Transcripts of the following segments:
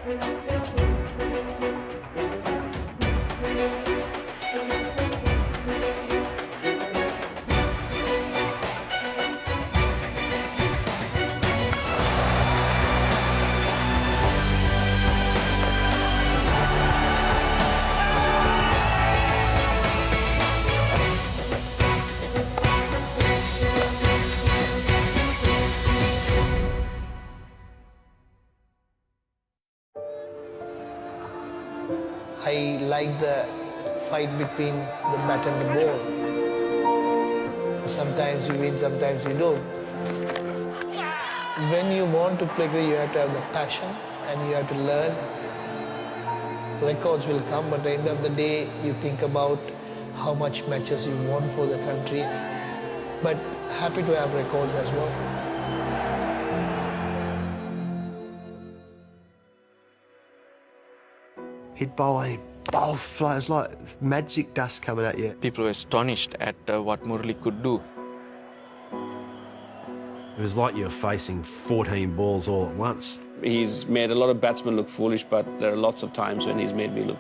I like the fight between the bat and the ball. Sometimes you win, sometimes you don't. When you want to play cricket, you have to have the passion and you have to learn. Records will come, but at the end of the day, you think about how much matches you won for the country. But happy to have records as well. He'd bowl and he'd bowl fly. It was like magic dust coming at you. People were astonished at what Murali could do. It was like you were facing 14 balls all at once. He's made a lot of batsmen look foolish, but there are lots of times when he's made me look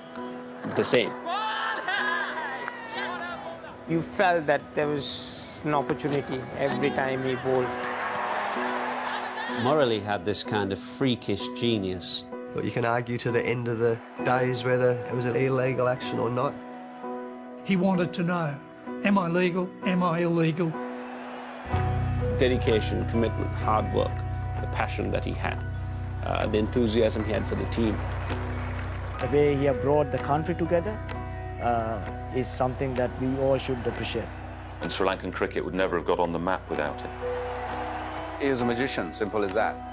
the same. You felt that there was an opportunity every time he bowled. Murali had this kind of freakish genius. But you can argue to the end of the days whether it was an illegal action or not. He wanted to know, am I legal, am I illegal? Dedication, commitment, hard work, the passion that he had, the enthusiasm he had for the team. The way he brought the country together is something that we all should appreciate. And Sri Lankan cricket would never have got on the map without him. He is a magician, simple as that.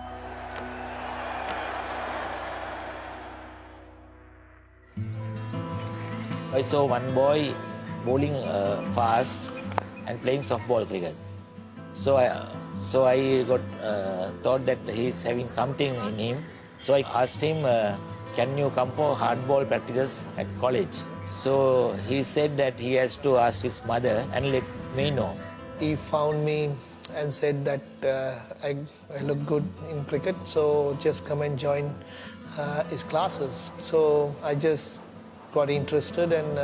I saw one boy bowling fast and playing softball cricket. So I got thought that he's having something in him. So I asked him, can you come for hardball practices at college? So he said that he has to ask his mother and let me know. He found me and said that I look good in cricket, so just come and join his classes. So I just got interested and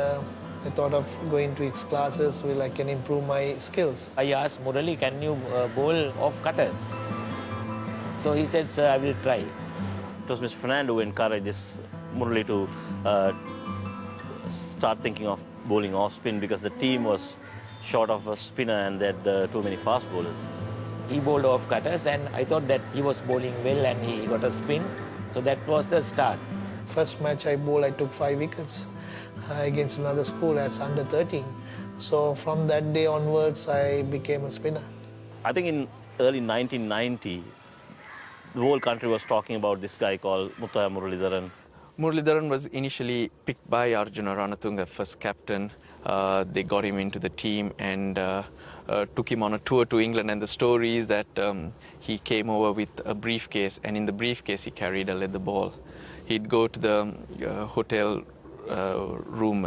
I thought of going to his classes where I can improve my skills. I asked Murali, can you bowl off cutters? So he said, sir, I will try. It was Mr. Fernando who encouraged Murali to start thinking of bowling off spin because the team was short of a spinner and they had too many fast bowlers. He bowled off cutters and I thought that he was bowling well and he got a spin. So that was the start. First match I bowled, I took 5 wickets against another school as under 13. So from that day onwards, I became a spinner. I think in early 1990, the whole country was talking about this guy called muralitharan. Muralitharan was initially picked by Arjuna Ranatunga, first captain. They got him into the team and took him on a tour to England. And the story is that he came over with a briefcase, and in the briefcase he carried a leather ball. He'd go to the hotel room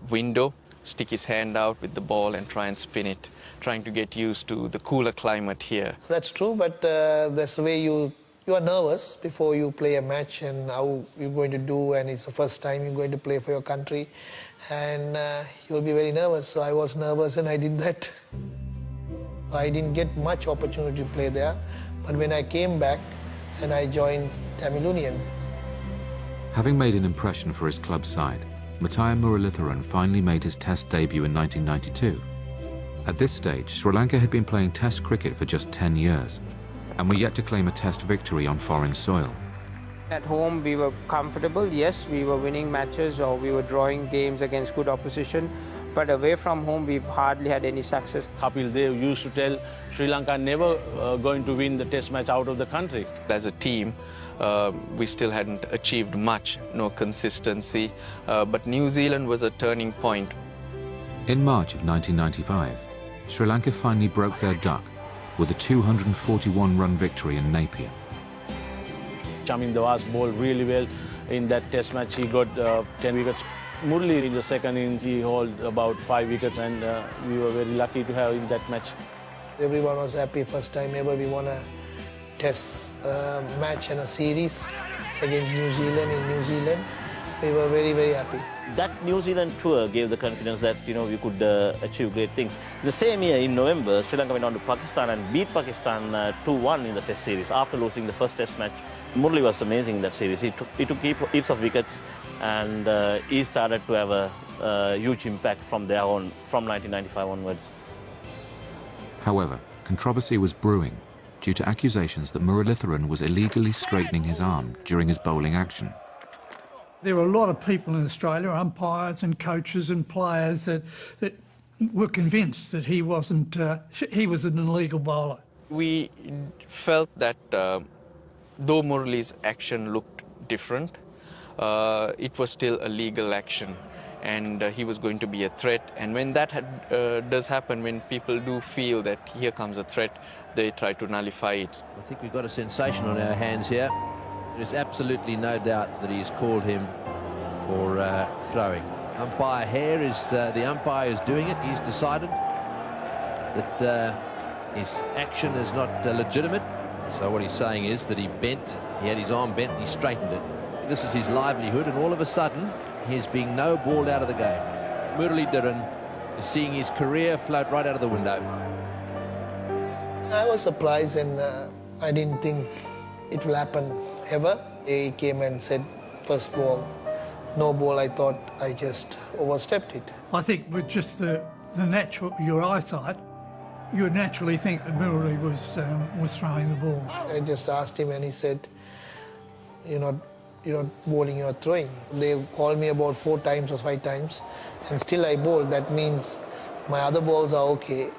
window, stick his hand out with the ball and try and spin it, trying to get used to the cooler climate here. That's true, but that's the way you are nervous before you play a match and how you're going to do, and it's the first time you're going to play for your country, and you'll be very nervous. So I was nervous and I did that. I didn't get much opportunity to play there, but when I came back and I joined Tamil Union. Having made an impression for his club side, Muttiah Muralitharan finally made his Test debut in 1992. At this stage, Sri Lanka had been playing Test cricket for just 10 years, and were yet to claim a Test victory on foreign soil. At home, we were comfortable. Yes, we were winning matches or we were drawing games against good opposition. But away from home, we've hardly had any success. Kapil Dev used to tell Sri Lanka never going to win the Test match out of the country. As a team, we still hadn't achieved much, no consistency, but New Zealand was a turning point. In March of 1995, Sri Lanka finally broke their duck with a 241-run victory in Napier. Chamin Dawaz bowled really well in that Test match. He got 10 wickets. Murali in the second innings, he hauled about 5 wickets, and we were very lucky to have in that match. Everyone was happy, first time ever we won a test match and a series against New Zealand in New Zealand. We were very, very happy. That New Zealand tour gave the confidence that we could achieve great things. The same year in November, Sri Lanka went on to Pakistan and beat Pakistan 2-1 in the test series after losing the first test match. Murali was amazing in that series. He took heaps of wickets, and he started to have a huge impact from there on, from 1995 onwards. However, controversy was brewing due to accusations that Muralitharan was illegally straightening his arm during his bowling action. There were a lot of people in Australia, umpires and coaches and players, that were convinced that he was an illegal bowler. We felt that though Murali's action looked different, it was still a legal action, and he was going to be a threat. And when that does happen, when people do feel that here comes a threat, they try to nullify it. I think we've got a sensation on our hands here. There is absolutely no doubt that he's called him for throwing. Umpire Hare is the umpire is doing it. He's decided that his action is not legitimate. So what he's saying is that he had his arm bent and he straightened it. This is his livelihood, and all of a sudden he's being no balled out of the game. Muralitharan is seeing his career float right out of the window. I was surprised, and I didn't think it will happen ever. He came and said, first ball, no ball. I thought I just overstepped it. I think with just your eyesight, you would naturally think that Murali was throwing the ball. I just asked him, and he said, you're not bowling, you're throwing. They called me about 4 times or 5 times, and still I bowled. That means my other balls are okay.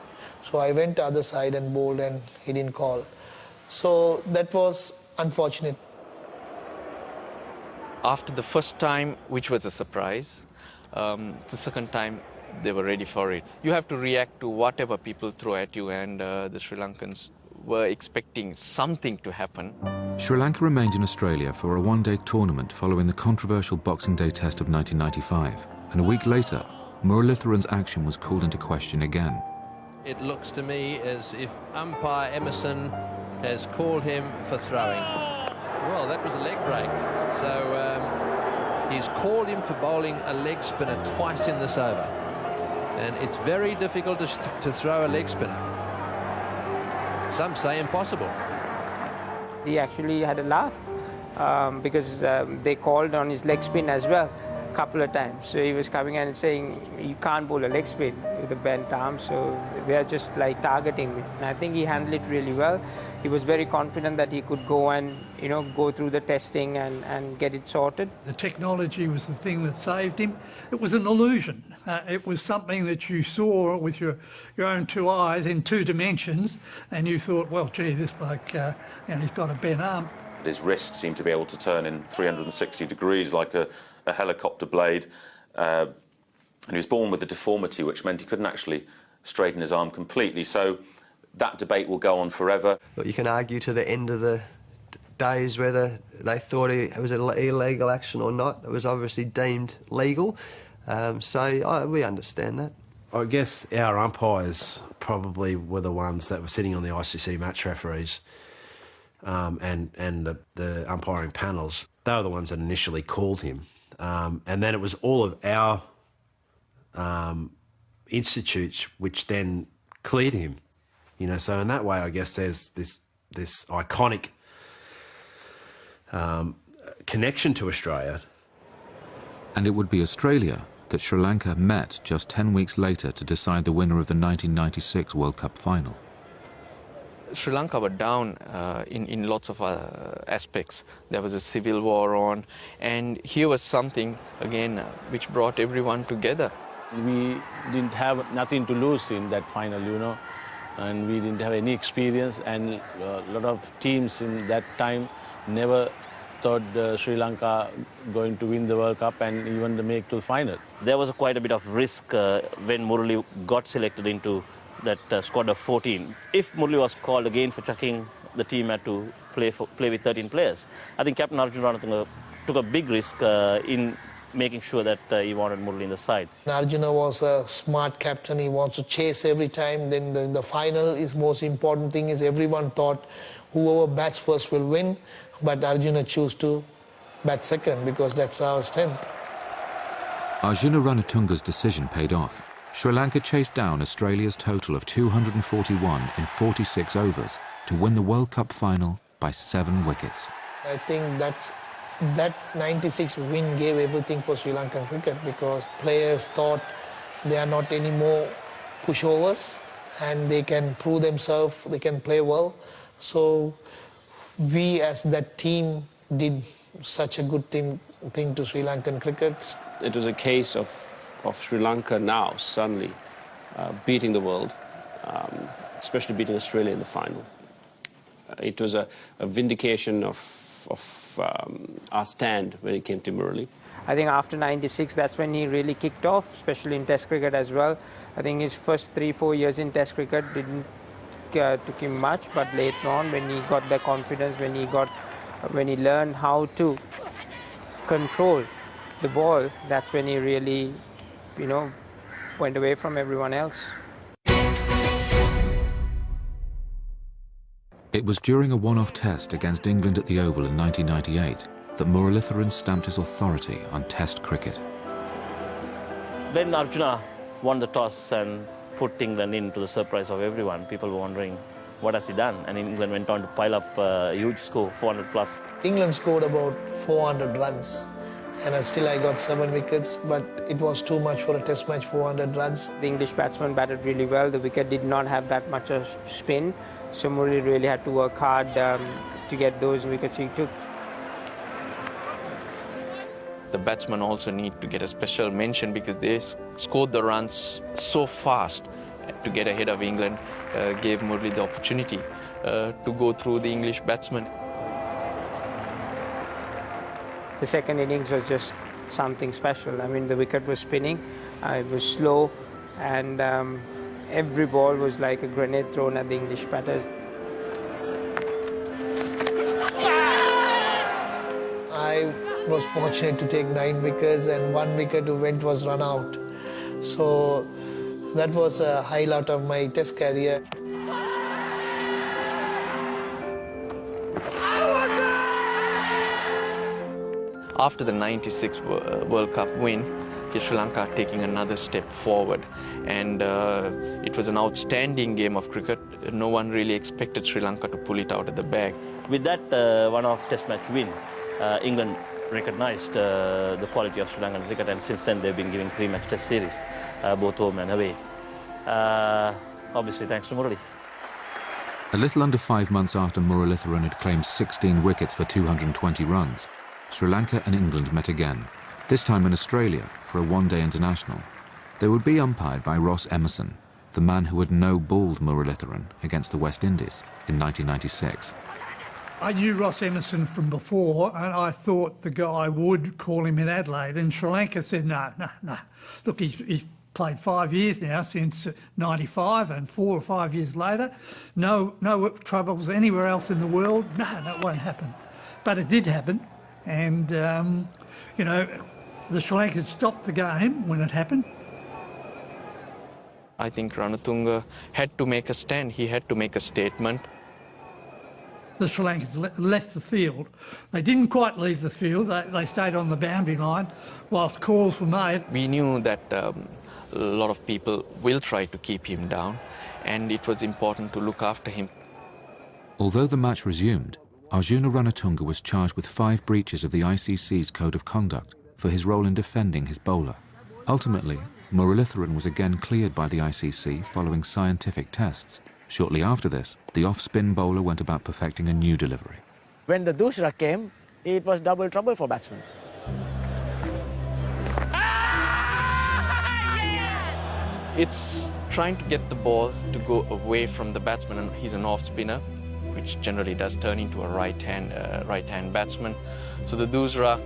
So I went to the other side and bowled, and he didn't call. So that was unfortunate. After the first time, which was a surprise, the second time they were ready for it. You have to react to whatever people throw at you, and the Sri Lankans were expecting something to happen. Sri Lanka remained in Australia for a one-day tournament following the controversial Boxing Day test of 1995, and a week later, Muralitharan's action was called into question again. It looks to me as if umpire Emerson has called him for throwing. Well, that was a leg break. So he's called him for bowling a leg spinner twice in this over. And it's very difficult to throw a leg spinner. Some say impossible. He actually had a laugh because they called on his leg spin as well a couple of times. So he was coming and saying, you can't bowl a leg spin with a bent arm, so they're just like targeting me. And I think he handled it really well. He was very confident that he could go and go through the testing and get it sorted. The technology was the thing that saved him. It was an illusion. It was something that you saw with your own 2 eyes in 2 dimensions, and you thought, well, gee, this bloke, he's got a bent arm. His wrist seemed to be able to turn in 360 degrees like a helicopter blade. And he was born with a deformity, which meant he couldn't actually straighten his arm completely. So that debate will go on forever. But you can argue to the end of the days whether they thought it was an illegal action or not. It was obviously deemed legal. We understand that. I guess our umpires probably were the ones that were sitting on the ICC match referees and the umpiring panels. They were the ones that initially called him. And then it was all of our institutes which then cleared him. So in that way, I guess there's this iconic connection to Australia. And it would be Australia that Sri Lanka met just 10 weeks later to decide the winner of the 1996 World Cup final. Sri Lanka were down in lots of aspects. There was a civil war on, and here was something, again, which brought everyone together. We didn't have nothing to lose in that final, and we didn't have any experience, and a lot of teams in that time never thought Sri Lanka going to win the World Cup and even to make to the final. There was quite a bit of risk when Murali got selected into that squad of 14. If Murali was called again for chucking, the team had to play with 13 players. I think Captain Arjun Ranatunga took a big risk in making sure that he wanted Murali in the side. Arjuna was a smart captain. He wants to chase every time. Then the final is most important thing is everyone thought whoever bats first will win, but Arjuna chose to bat second because that's our strength. Arjuna Ranatunga's decision paid off. Sri Lanka chased down Australia's total of 241 in 46 overs to win the World Cup final by 7 wickets. I think that 96 win gave everything for Sri Lankan cricket because players thought they are not anymore pushovers and they can prove themselves, they can play well. So we as that team did such a good thing to Sri Lankan cricket. It was a case of Sri Lanka now suddenly beating the world, especially beating Australia in the final. It was a vindication of our stand when it came to Murali. I think after 96, that's when he really kicked off, especially in Test cricket as well. I think his first 3-4 years in Test cricket didn't took him much, but later on, when he got the confidence, when he learned how to control the ball, that's when he really, went away from everyone else. It was during a one-off test against England at the Oval in 1998 that Muralitharan stamped his authority on Test cricket. When Arjuna won the toss and put England in, to the surprise of everyone, people were wondering, what has he done? And England went on to pile up a huge score, 400 plus. England scored about 400 runs and still I got 7 wickets, but it was too much for a test match, 400 runs. The English batsman batted really well. The wicket did not have that much of spin, so Murali really had to work hard to get those wickets he took. The batsmen also need to get a special mention because they scored the runs so fast to get ahead of England, gave Murali the opportunity to go through the English batsmen. The second innings was just something special. I mean, the wicket was spinning, it was slow, and every ball was like a grenade thrown at the English batters. I was fortunate to take 9 wickets and 1 wicket was run out. So that was a highlight of my test career. After the 96 World Cup win, Sri Lanka taking another step forward, and it was an outstanding game of cricket. No one really expected Sri Lanka to pull it out of the bag. With that one-off test match win, England recognized the quality of Sri Lankan cricket, and since then they've been giving 3-match test series, both home and away. Obviously thanks to Murali. A little under 5 months after Muralitharan had claimed 16 wickets for 220 runs, Sri Lanka and England met again, this time in Australia for a one-day international. They would be umpired by Ross Emerson, the man who had no-balled Muralitharan against the West Indies in 1996. I knew Ross Emerson from before, and I thought the guy would call him in Adelaide, and Sri Lanka said, no. Look, he's played 5 years now, since 95, and 4 or 5 years later. No troubles anywhere else in the world. No, that won't happen. But it did happen. And, the Sri Lankans stopped the game when it happened. I think Ranatunga had to make a stand. He had to make a statement. The Sri Lankans left the field. They didn't quite leave the field. They stayed on the boundary line whilst calls were made. We knew that a lot of people will try to keep him down, and it was important to look after him. Although the match resumed, Arjuna Ranatunga was charged with 5 breaches of the ICC's Code of Conduct for his role in defending his bowler. Ultimately, Muralitharan was again cleared by the ICC following scientific tests. Shortly after this, the off-spin bowler went about perfecting a new delivery. When the Dusra came, it was double trouble for batsmen. It's trying to get the ball to go away from the batsman, and he's an off-spinner, which generally does turn into a right-hand batsman. So the Dusra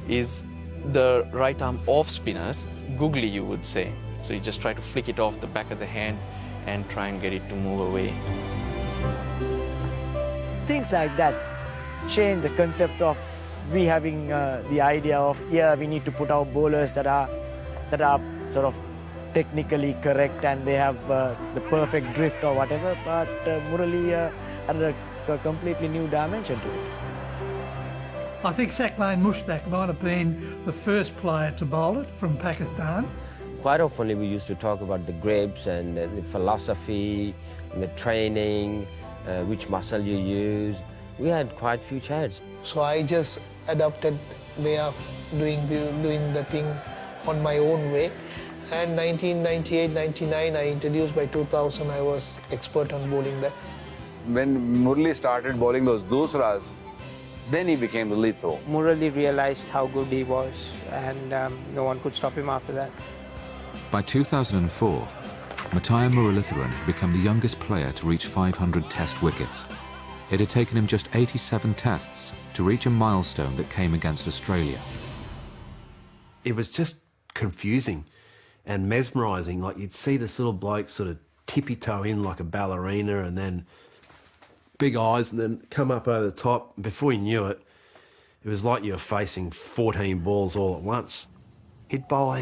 is the right-arm off-spinners, googly you would say. So you just try to flick it off the back of the hand and try and get it to move away. Things like that change the concept of we having the idea of, yeah, we need to put our bowlers that are sort of technically correct and they have the perfect drift or whatever, but Murali added a completely new dimension to it. I think Saqlain Mushtaq might have been the first player to bowl it from Pakistan. Quite often we used to talk about the grips and the philosophy, and the training, which muscle you use. We had quite a few chats. So I just adopted way of doing the thing on my own way. And 1998, 99, I introduced. By 2000, I was expert on bowling that. When Murali started bowling those dusras, then he became the lethal. Murali realized how good he was, and no one could stop him after that. By 2004, Muttiah Muralitharan had become the youngest player to reach 500 Test wickets. It had taken him just 87 tests to reach a milestone that came against Australia. It was just confusing and mesmerising. Like, you'd see this little bloke sort of tippy-toe in like a ballerina and then big eyes and then come up over the top. Before you knew it, it was like you were facing 14 balls all at once. He'd bowl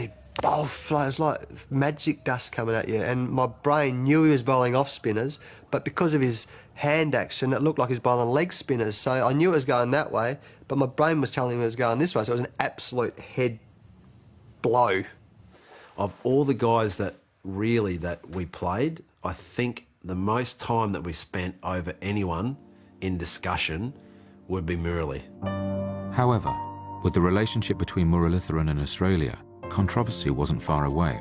flows like magic dust coming at you, and my brain knew he was bowling off spinners, but because of his hand action, it looked like he was bowling leg spinners. So I knew it was going that way, but my brain was telling me it was going this way, so it was an absolute head blow. Of all the guys that we played, I think the most time that we spent over anyone in discussion would be Murali. However, with the relationship between Muralitharan and Australia, controversy wasn't far away.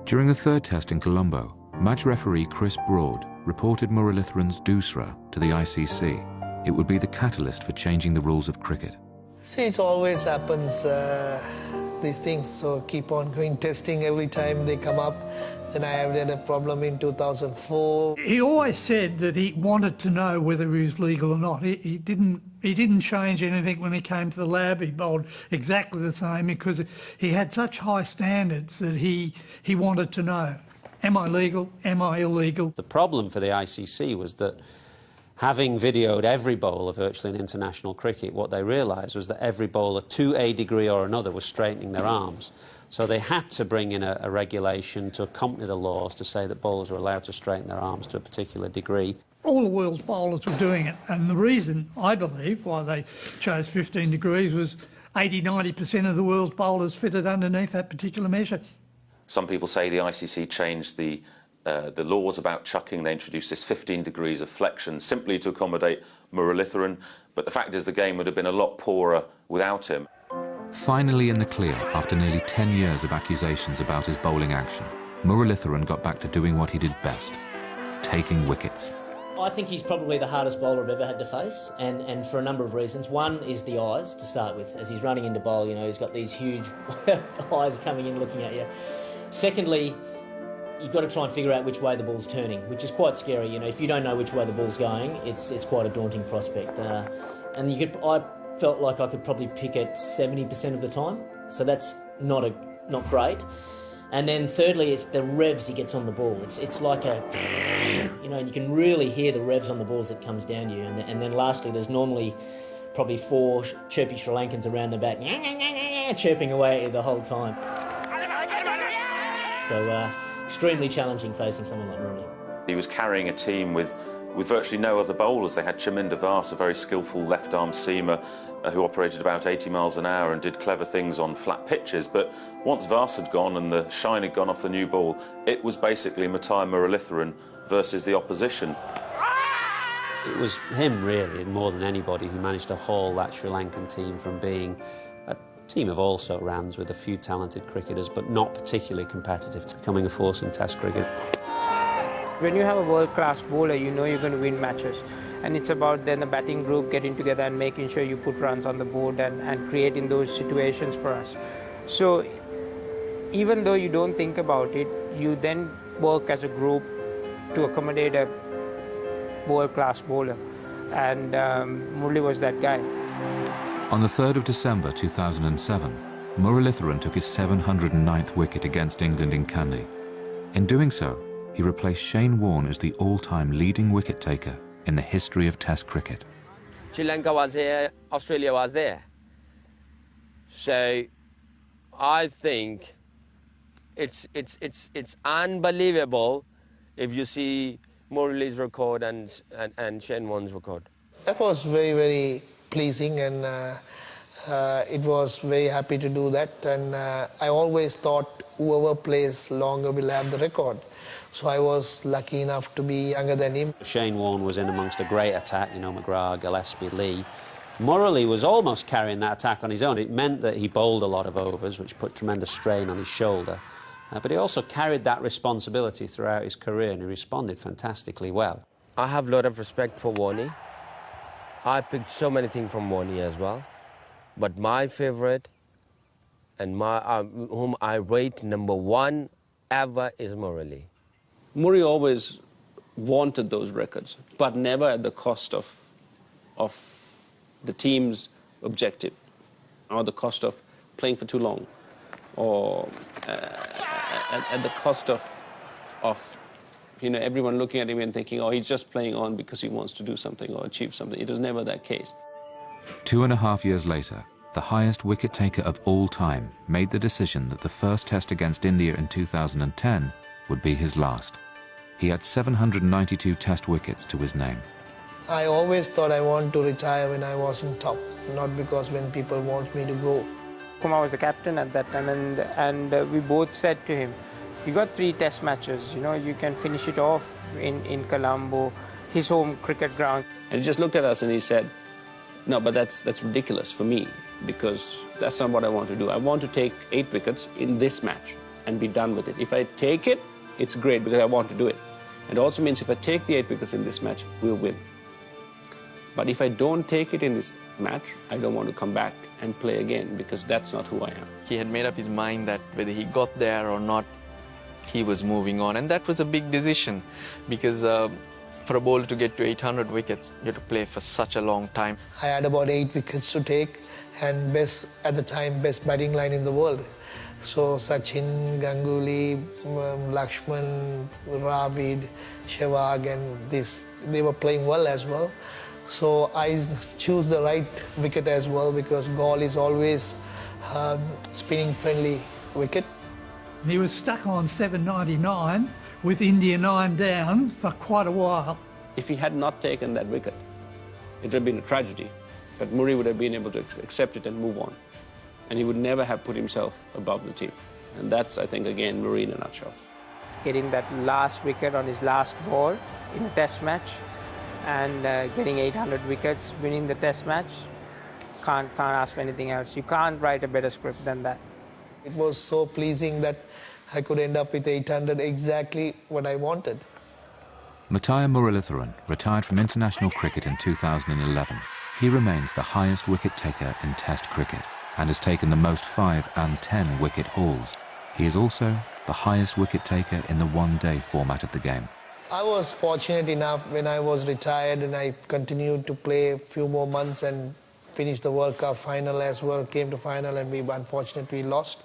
During the third test in Colombo, match referee Chris Broad reported Muralitharan's dusra to the ICC. It would be the catalyst for changing the rules of cricket. See, it always happens, these things, so keep on going, testing every time they come up. Then I had a problem in 2004. He always said that he wanted to know whether he was legal or not. He didn't change anything when he came to the lab. He bowled exactly the same because he had such high standards that he wanted to know, am I legal, am I illegal? The problem for the ICC was that having videoed every bowler virtually in international cricket, what they realised was that every bowler, to a degree or another, was straightening their arms. So they had to bring in a regulation to accompany the laws to say that bowlers were allowed to straighten their arms to a particular degree. All the world's bowlers were doing it, and the reason, I believe, why they chose 15 degrees was 80–90% of the world's bowlers fitted underneath that particular measure. Some people say the ICC changed the laws about chucking. They introduced this 15 degrees of flexion simply to accommodate Muralitharan, but the fact is the game would have been a lot poorer without him. Finally in the clear, after nearly 10 years of accusations about his bowling action, Muralitharan got back to doing what he did best, taking wickets. I think he's probably the hardest bowler I've ever had to face, and for a number of reasons. One is the eyes, to start with. As he's running into bowl, you know, he's got these huge eyes coming in looking at you. Secondly, you've got to try and figure out which way the ball's turning, which is quite scary. You know, if you don't know which way the ball's going, it's quite a daunting prospect. And I felt like I could probably pick it 70% of the time, so that's not great. And then thirdly, it's the revs he gets on the ball. It's like a, you know, and you can really hear the revs on the balls that comes down to you. And then lastly, there's normally probably 4 chirpy Sri Lankans around the bat, chirping away at you the whole time. So extremely challenging facing someone like Murali. He was carrying a team with virtually no other bowlers. They had Chaminda Vas, a very skillful left-arm seamer who operated about 80 miles an hour and did clever things on flat pitches. But once Vas had gone and the shine had gone off the new ball, it was basically Muttiah Muralitharan versus the opposition. It was him, really, more than anybody, who managed to haul that Sri Lankan team from being a team of also-rans with a few talented cricketers, but not particularly competitive, to becoming a force in Test cricket. When you have a world-class bowler, you know you're going to win matches. And it's about then the batting group getting together and making sure you put runs on the board and creating those situations for us. So even though you don't think about it, you then work as a group to accommodate a world-class bowler. And Murali was that guy. On the 3rd of December 2007, Muralitharan took his 709th wicket against England in Kandy. In doing so, he replaced Shane Warne as the all-time leading wicket-taker in the history of Test cricket. Sri Lanka was here, Australia was there. So I think it's unbelievable if you see Murali's record and Shane Warne's record. That was very, very pleasing, and it was very happy to do that. And I always thought whoever plays longer will have the record. So I was lucky enough to be younger than him. Shane Warne was in amongst a great attack, you know, McGrath, Gillespie, Lee. Murali was almost carrying that attack on his own. It meant that he bowled a lot of overs, which put tremendous strain on his shoulder. But he also carried that responsibility throughout his career, and he responded fantastically well. I have a lot of respect for Warne. I picked so many things from Warne as well. But my favourite and whom I rate #1 ever is Murali. Murali always wanted those records, but never at the cost of the team's objective, or the cost of playing for too long, or at the cost of you know, everyone looking at him and thinking, oh, he's just playing on because he wants to do something or achieve something. It was never that case. 2.5 years later, the highest wicket-taker of all time made the decision that the first test against India in 2010 would be his last. He had 792 test wickets to his name. I always thought I want to retire when I was on top, not because when people want me to go. Kumar was the captain at that time, and we both said to him, you got 3 test matches, you know, you can finish it off in Colombo, his home cricket ground. And he just looked at us and he said, no, but that's ridiculous for me, because that's not what I want to do. I want to take 8 wickets in this match and be done with it. If I take it, it's great because I want to do it. It also means if I take the 8 wickets in this match, we'll win. But if I don't take it in this match, I don't want to come back and play again, because that's not who I am. He had made up his mind that whether he got there or not, he was moving on. And that was a big decision, because for a bowler to get to 800 wickets, you have to play for such a long time. I had about 8 wickets to take, and at the time, best batting line in the world. So Sachin, Ganguly, Lakshman, Dravid, Sehwag, and they were playing well as well. So I choose the right wicket as well, because Gaul is always spinning friendly wicket. He was stuck on 799 with India 9 down for quite a while. If he had not taken that wicket, it would have been a tragedy. But Murali would have been able to accept it and move on. And he would never have put himself above the team. And that's, I think, again, Murali in a nutshell. Getting that last wicket on his last ball in a test match, and getting 800 wickets, winning the test match, can't ask for anything else. You can't write a better script than that. It was so pleasing that I could end up with 800, exactly what I wanted. Muttiah Muralitharan retired from international cricket in 2011. He remains the highest wicket-taker in Test cricket and has taken the most 5 and 10 wicket hauls. He is also the highest wicket-taker in the one-day format of the game. I was fortunate enough when I was retired, and I continued to play a few more months and finished the World Cup final as well, came to final, and we unfortunately lost.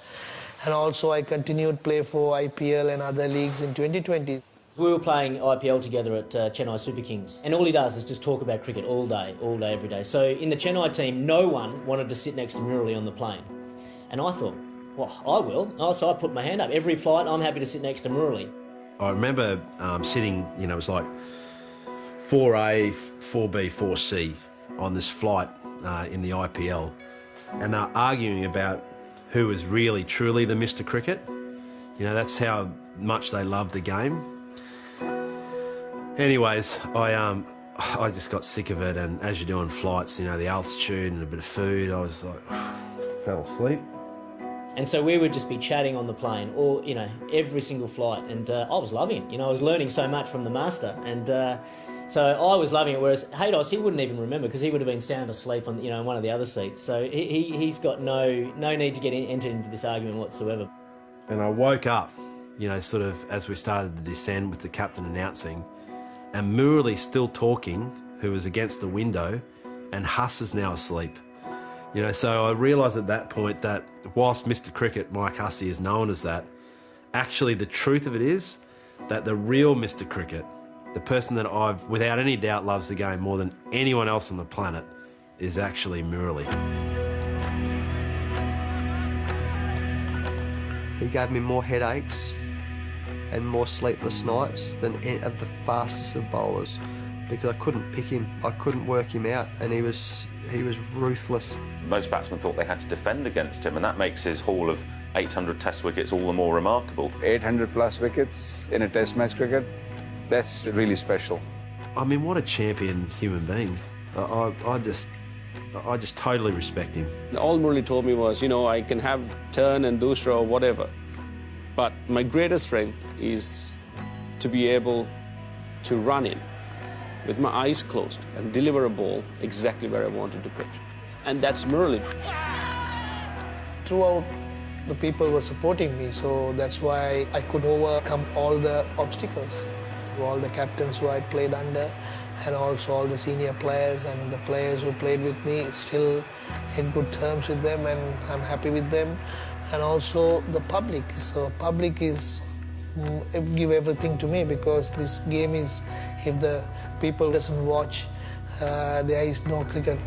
And also I continued to play for IPL and other leagues in 2020. We were playing IPL together at Chennai Super Kings, and all he does is just talk about cricket all day, every day. So in the Chennai team, no one wanted to sit next to Murali on the plane. And I thought, well, I will. So I put my hand up. Every flight, I'm happy to sit next to Murali. I remember sitting, you know, it was like 4A, 4B, 4C on this flight in the IPL, and they're arguing about who was really, truly the Mr. Cricket. You know, that's how much they love the game. Anyways, I just got sick of it, and as you're doing flights, you know, the altitude and a bit of food, I was like, fell asleep. And so we would just be chatting on the plane, or, you know, every single flight, and I was loving it. You know, I was learning so much from the master, and so I was loving it. Whereas Haydos, he wouldn't even remember, because he would have been sound asleep on, you know, one of the other seats. So he's got no need to get enter into this argument whatsoever. And I woke up, you know, sort of as we started to descend with the captain announcing, and Murali still talking, who was against the window, and Huss is now asleep. You know, so I realised at that point that whilst Mr. Cricket, Mike Hussey, is known as that, actually the truth of it is that the real Mr. Cricket, the person that without any doubt loves the game more than anyone else on the planet, is actually Murali. He gave me more headaches and more sleepless nights than any of the fastest of bowlers, because I couldn't pick him, I couldn't work him out, and he was ruthless. Most batsmen thought they had to defend against him, and that makes his haul of 800 Test wickets all the more remarkable. 800 plus wickets in a Test match cricket, that's really special. I mean, what a champion human being. I just totally respect him. All Murali told me was, you know, I can have turn and dusra or whatever, but my greatest strength is to be able to run in with my eyes closed and deliver a ball exactly where I wanted to pitch. And that's Murali. Throughout, the people were supporting me, so that's why I could overcome all the obstacles. All the captains who I played under, and also all the senior players and the players who played with me, still in good terms with them, and I'm happy with them. And also the public. So public is give everything to me, because this game is, if the people doesn't watch, there is no cricket.